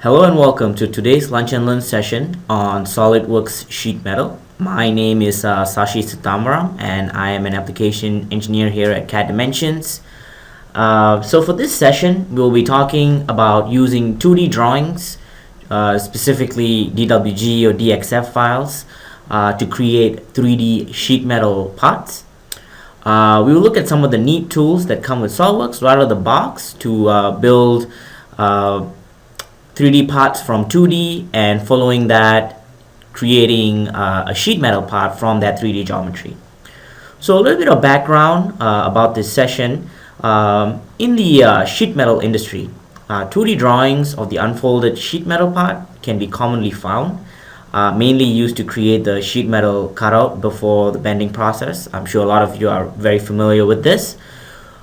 Hello and welcome to today's Lunch and Learn session on Solidworks sheet metal. My name is Sashi Sitamaram and I am an application engineer here at CAD Dimensions. So for this session, we'll be talking about using 2D drawings, specifically DWG or DXF files, to create 3D sheet metal parts. We will look at some of the neat tools that come with SolidWorks right out of the box to build 3D parts from 2D, and following that creating a sheet metal part from that 3D geometry. So a little bit of background about this session. In the sheet metal industry, 2D drawings of the unfolded sheet metal part can be commonly found, mainly used to create the sheet metal cutout before the bending process. I'm sure a lot of you are very familiar with this.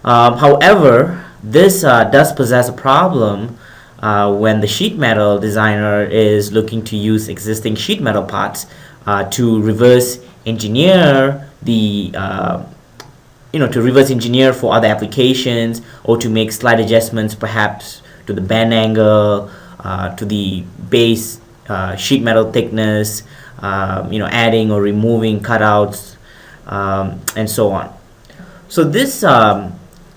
However, this does possess a problem when the sheet metal designer is looking to use existing sheet metal parts to reverse engineer for other applications, or to make slight adjustments perhaps to the bend angle, to the base sheet metal thickness, adding or removing cutouts, and so on. So this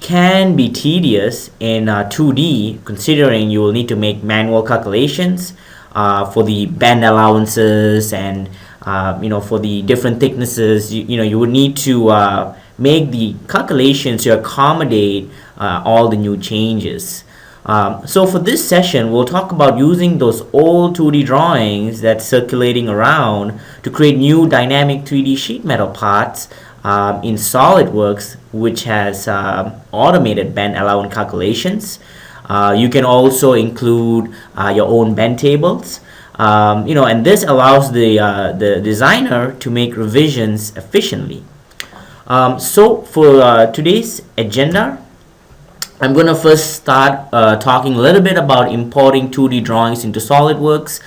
can be tedious in 2D, considering you will need to make manual calculations for the bend allowances and for the different thicknesses. You would need to make the calculations to accommodate all the new changes. So for this session, we'll talk about using those old 2D drawings that's circulating around to create new dynamic 3D sheet metal parts in SolidWorks, which has automated bend allowance calculations. You can also include your own bend tables, and this allows the designer to make revisions efficiently. So for today's agenda, I'm going to first start talking a little bit about importing 2D drawings into SolidWorks.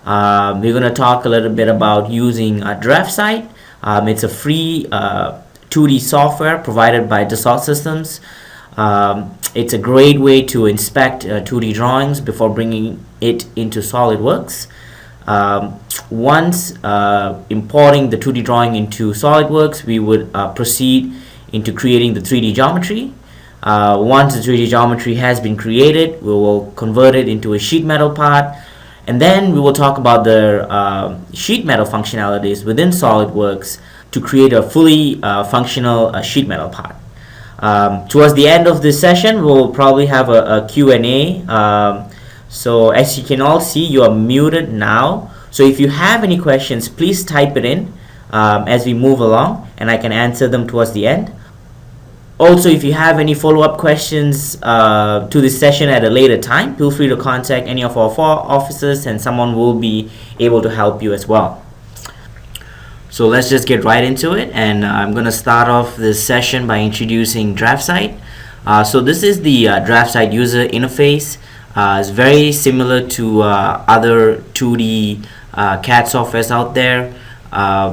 We're going to talk a little bit about using DraftSight. It's a free 2D software provided by Dassault Systems. It's a great way to inspect 2D drawings before bringing it into SolidWorks. Once importing the 2D drawing into SolidWorks, we would proceed into creating the 3D geometry. Once the 3D geometry has been created, we will convert it into a sheet metal part. And then we will talk about the sheet metal functionalities within SolidWorks to create a fully functional sheet metal part. Towards the end of this session, we'll probably have a Q&A. So as you can all see, you are muted now. So if you have any questions, please type it in as we move along, and I can answer them towards the end. Also, if you have any follow-up questions to this session at a later time, feel free to contact any of our 4 officers and someone will be able to help you as well. So let's just get right into it, and I'm going to start off this session by introducing DraftSight. So this is the DraftSight user interface. It's very similar to other 2D CAD softwares out there,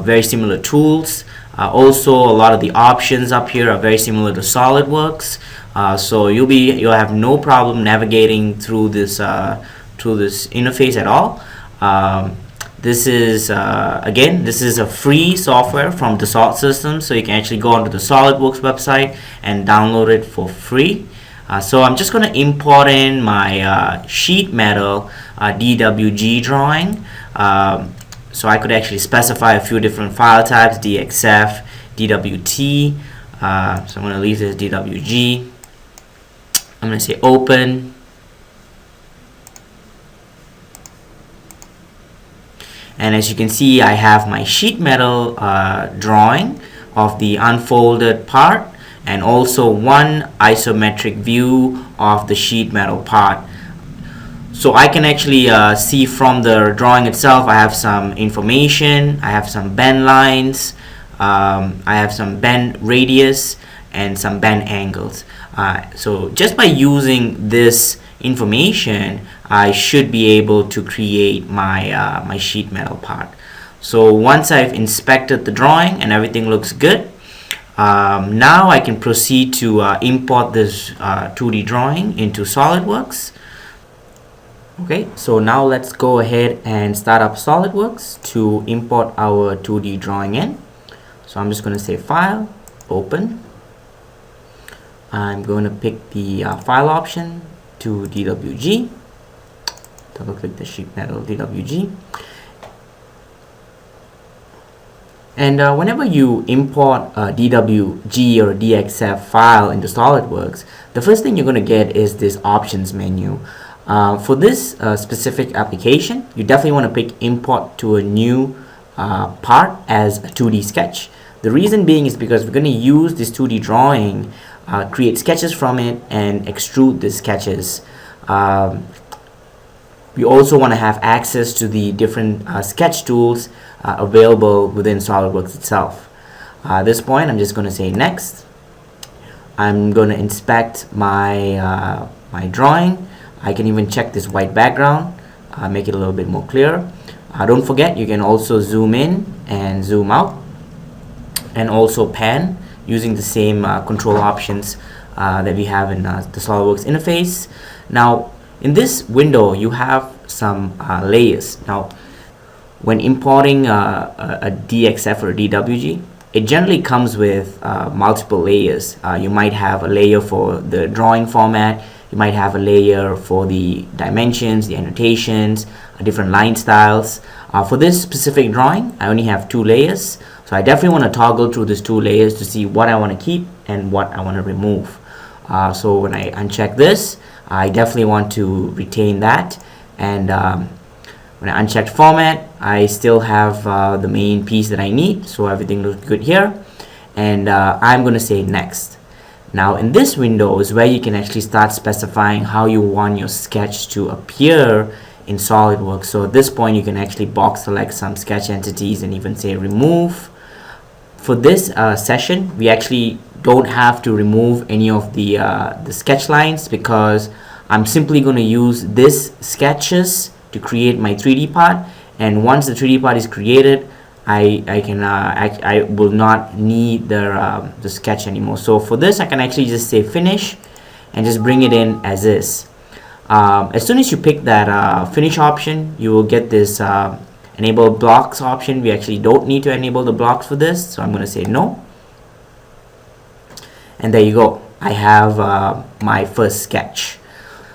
very similar tools. Also, a lot of the options up here are very similar to SolidWorks, so you'll have no problem navigating through this interface at all. This is a free software from Dassault Systems, so you can actually go onto the SolidWorks website and download it for free. So I'm just going to import in my sheet metal DWG drawing. So I could actually specify a few different file types: DXF, DWT. So I'm going to leave this DWG. I'm going to say open. And as you can see, I have my sheet metal drawing of the unfolded part, and also one isometric view of the sheet metal part. So I can actually see from the drawing itself, I have some information, I have some bend lines, I have some bend radius, and some bend angles. So just by using this information, I should be able to create my, my sheet metal part. So once I've inspected the drawing and everything looks good, now I can proceed to import this 2D drawing into SolidWorks. Okay, so now let's go ahead and start up SolidWorks to import our 2D drawing in. So I'm just going to say File, Open. I'm going to pick the File option to DWG. Double click the sheet metal DWG. And whenever you import a DWG or a DXF file into SolidWorks, the first thing you're going to get is this options menu. For this specific application, you definitely want to pick import to a new part as a 2D sketch. The reason being is because we're going to use this 2D drawing, create sketches from it, and extrude the sketches. We also want to have access to the different sketch tools available within SolidWorks itself. At this point, I'm just going to say next. I'm going to inspect my my drawing. I can even check this white background, make it a little bit more clear. Don't forget, you can also zoom in and zoom out, and also pan using the same control options that we have in the SolidWorks interface. Now, in this window, you have some layers. Now, when importing a DXF or a DWG, it generally comes with multiple layers. You might have a layer for the drawing format. You might have a layer for the dimensions, the annotations, different line styles. For this specific drawing, I only have 2 layers. So I definitely want to toggle through these 2 layers to see what I want to keep and what I want to remove. So when I uncheck this, I definitely want to retain that. And when I uncheck format, I still have the main piece that I need. So everything looks good here. And I'm going to say next. Now in this window is where you can actually start specifying how you want your sketch to appear in SolidWorks. So at this point you can actually box select some sketch entities and even say remove. For this session, we actually don't have to remove any of the sketch lines, because I'm simply going to use this sketches to create my 3D part, and once the 3D part is created, I will not need the sketch anymore. So for this, I can actually just say finish and just bring it in as is. As soon as you pick that finish option, you will get this enable blocks option. We actually don't need to enable the blocks for this, so I'm going to say no. And there you go. I have my first sketch.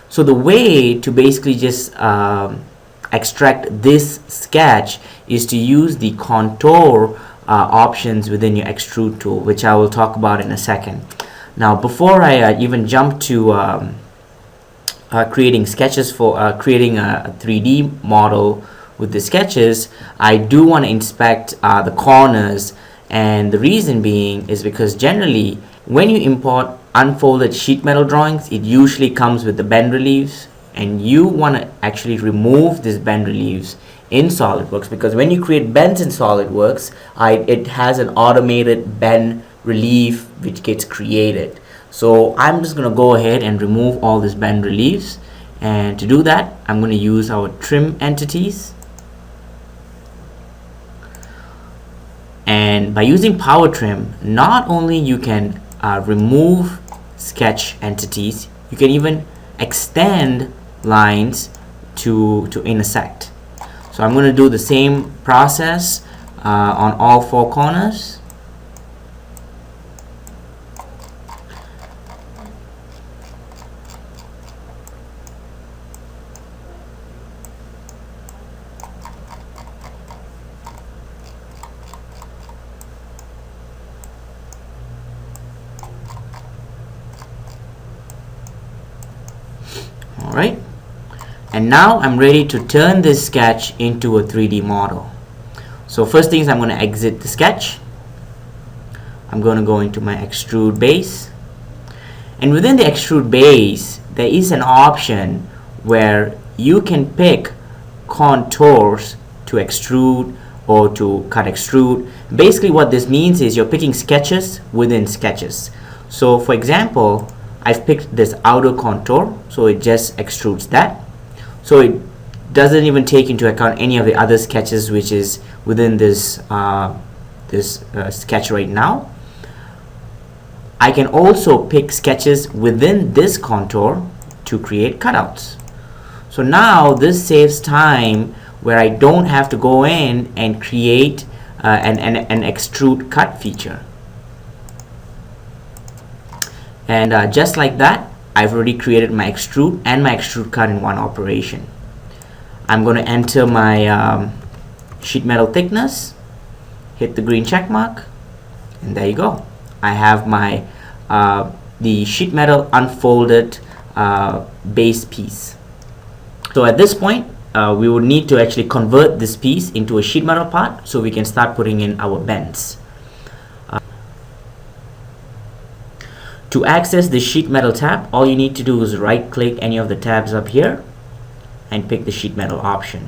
So the way to basically just extract this sketch is to use the contour options within your extrude tool, which I will talk about in a second. Now before I even jump to creating sketches for creating a 3D model with the sketches, I do want to inspect the corners, and the reason being is because generally when you import unfolded sheet metal drawings, it usually comes with the bend reliefs, and you want to actually remove these bend reliefs in SolidWorks, because when you create bends in SolidWorks, it has an automated bend relief which gets created. So I'm just going to go ahead and remove all these bend reliefs, and to do that I'm going to use our trim entities. And by using power trim, not only you can remove sketch entities, you can even extend lines to intersect. So I'm going to do the same process on all 4 corners. Alright, and now I'm ready to turn this sketch into a 3D model. So first thing is I'm going to exit the sketch. I'm going to go into my extrude base, and within the extrude base there is an option where you can pick contours to extrude or to cut extrude. Basically what this means is you're picking sketches within sketches. So for example, I've picked this outer contour, so it just extrudes that. So it doesn't even take into account any of the other sketches which is within this sketch right now. I can also pick sketches within this contour to create cutouts. So now this saves time where I don't have to go in and create an extrude cut feature. And just like that, I've already created my extrude and my extrude cut in one operation. I'm going to enter my sheet metal thickness, hit the green check mark, and there you go. I have my the sheet metal unfolded base piece. So at this point, we would need to actually convert this piece into a sheet metal part so we can start putting in our bends. To access the sheet metal tab, all you need to do is right click any of the tabs up here and pick the sheet metal option.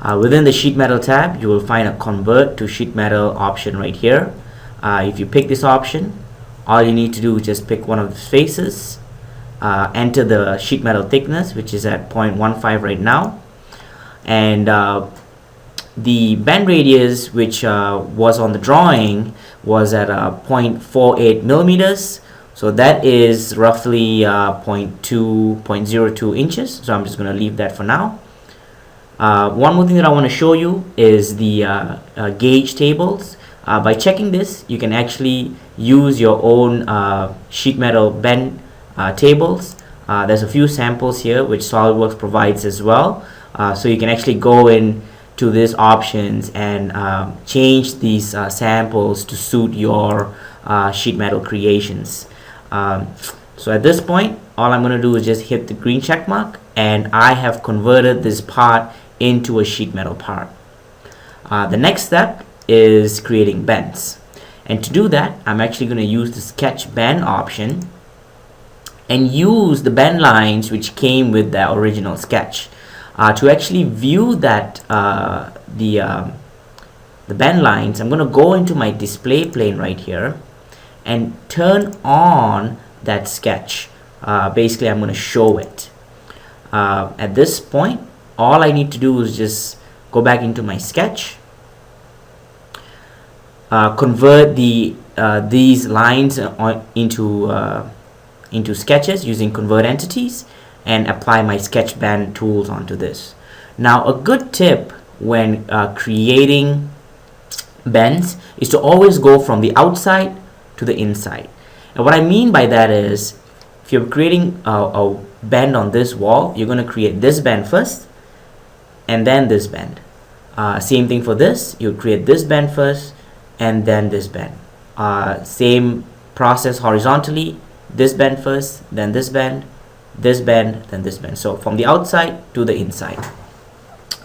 Within the sheet metal tab, you will find a convert to sheet metal option right here. If you pick this option, all you need to do is just pick one of the faces, enter the sheet metal thickness, which is at 0.15 right now, and the bend radius, which was on the drawing, was at 0.48 millimeters. So that is roughly 0.02 inches. So I'm just going to leave that for now. One more thing that I want to show you is the gauge tables. By checking this, you can actually use your own sheet metal bend tables. There's a few samples here which Solidworks provides as well. So you can actually go in to these options and change these samples to suit your sheet metal creations. So at this point, all I'm going to do is just hit the green check mark, and I have converted this part into a sheet metal part. The next step is creating bends, and to do that, I'm actually going to use the sketch bend option and use the bend lines which came with the original sketch. To actually view that the bend lines, I'm going to go into my display plane right here and turn on that sketch. Basically, I'm going to show it. At this point, all I need to do is just go back into my sketch, convert these lines into sketches using convert entities, and apply my sketch bend tools onto this. Now, a good tip when creating bends is to always go from the outside to the inside. And what I mean by that is, if you're creating a bend on this wall, you're going to create this bend first and then this bend. Same thing for this, you create this bend first and then this bend. Same process horizontally, this bend first, then this bend, then this bend. So from the outside to the inside.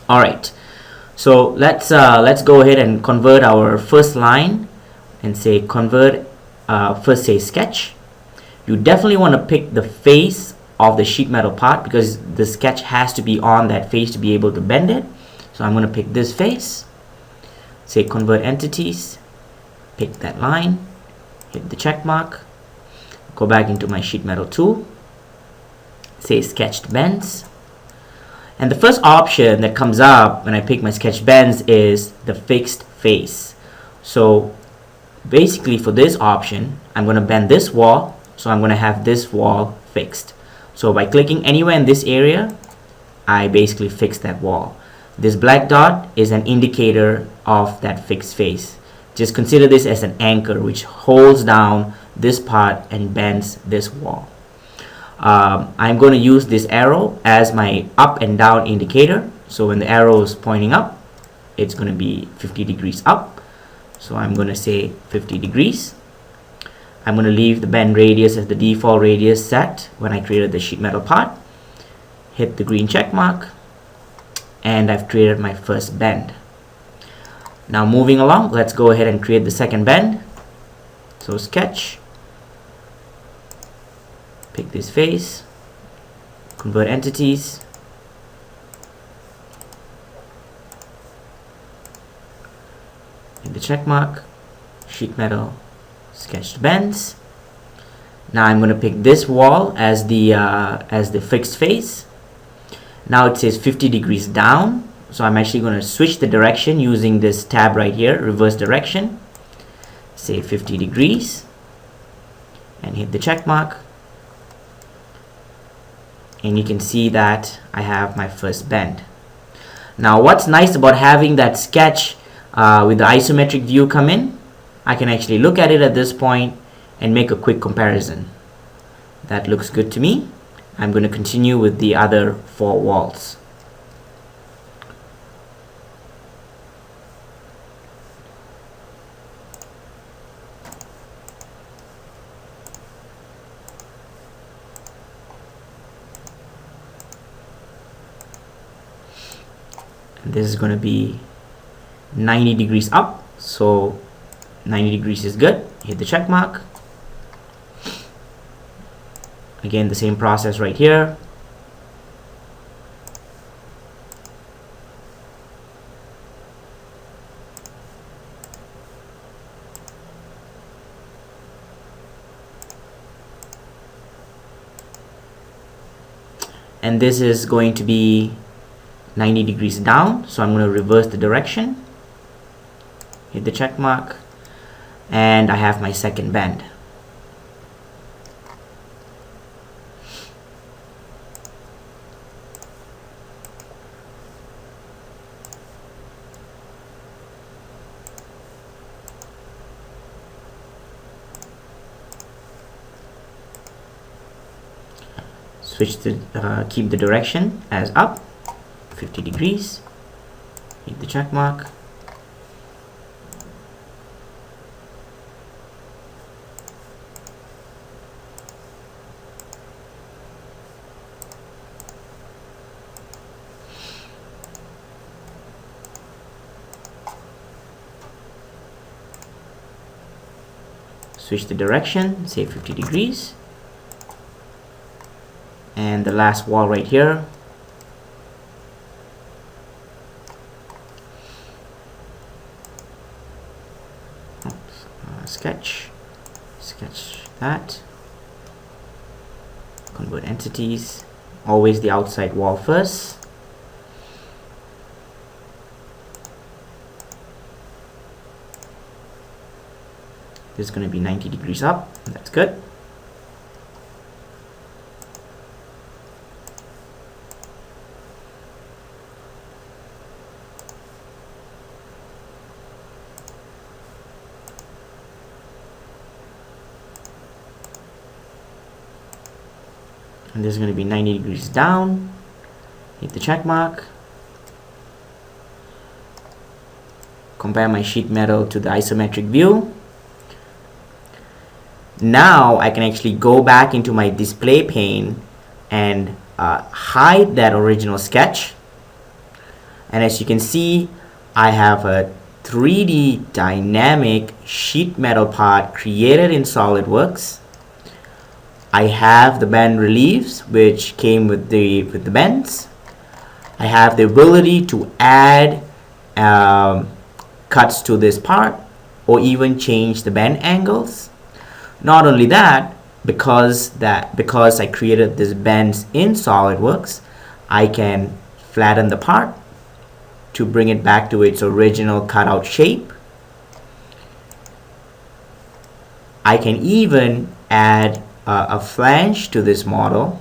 Alright, so let's go ahead and convert our first line and say convert, first say sketch. You definitely want to pick the face of the sheet metal part because the sketch has to be on that face to be able to bend it. So I'm going to pick this face, say convert entities, pick that line, hit the check mark, go back into my sheet metal tool, say sketched bends, and the first option that comes up when I pick my sketch bends is the fixed face. So basically for this option, I'm going to bend this wall, so I'm going to have this wall fixed. So by clicking anywhere in this area, I basically fix that wall. This black dot is an indicator of that fixed face. Just consider this as an anchor which holds down this part and bends this wall. I'm going to use this arrow as my up and down indicator. So when the arrow is pointing up, it's going to be 50 degrees up. So I'm going to say 50 degrees. I'm going to leave the bend radius as the default radius set when I created the sheet metal part. Hit the green check mark, and I've created my first bend. Now moving along, let's go ahead and create the second bend. So sketch, pick this face, convert entities, hit the check mark, sheet metal, sketched bends. Now I'm going to pick this wall as the fixed face. Now it says 50 degrees down, so I'm actually going to switch the direction using this tab right here, reverse direction, say 50 degrees, and hit the check mark, and you can see that I have my first bend. Now what's nice about having that sketch with the isometric view come in, I can actually look at it at this point and make a quick comparison. That looks good to me. I'm going to continue with the other 4 walls. And this is going to be 90 degrees up, so 90 degrees is good. Hit the check mark. Again, the same process right here. And this is going to be 90 degrees down, so I'm going to reverse the direction. Hit the check mark, and I have my second bend. Switch to keep the direction as up, 50 degrees. Hit the check mark. Switch the direction, say 50 degrees. And the last wall right here, sketch that, convert entities, always the outside wall first. This is going to be 90 degrees up, that's good. And this is going to be 90 degrees down. Hit the check mark. Compare my sheet metal to the isometric view. Now I can actually go back into my display pane and hide that original sketch. And as you can see, I have a 3D dynamic sheet metal part created in Solidworks. I have the bend reliefs which came with the bends. I have the ability to add cuts to this part or even change the bend angles. Not only that, because I created this bends in Solidworks, I can flatten the part to bring it back to its original cutout shape. I can even add a flange to this model.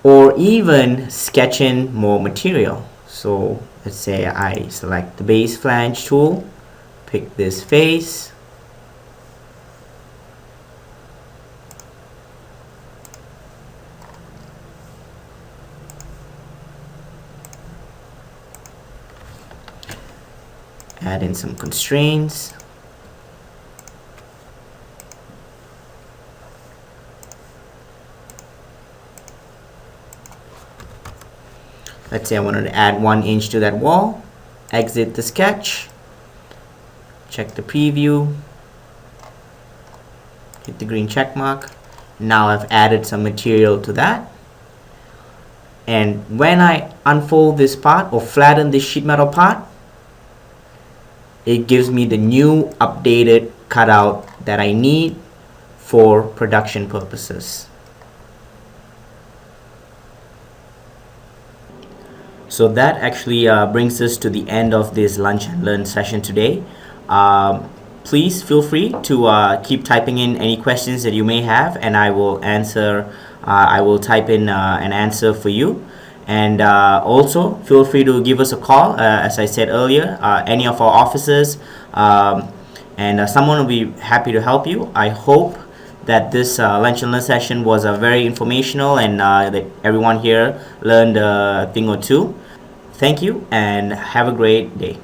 Or even sketch in more material. So let's say I select the base flange tool, pick this face, add in some constraints. Let's say I wanted to add 1 inch to that wall. Exit the sketch. Check the preview. Hit the green check mark. Now I've added some material to that. And when I unfold this part or flatten this sheet metal part, it gives me the new updated cutout that I need for production purposes. So that actually brings us to the end of this lunch and learn session today. Please feel free to keep typing in any questions that you may have, and I will answer. I will type in an answer for you. And also feel free to give us a call, as I said earlier, any of our offices, and someone will be happy to help you. I hope that this lunch and learn session was very informational, and that everyone here learned a thing or two. Thank you and have a great day.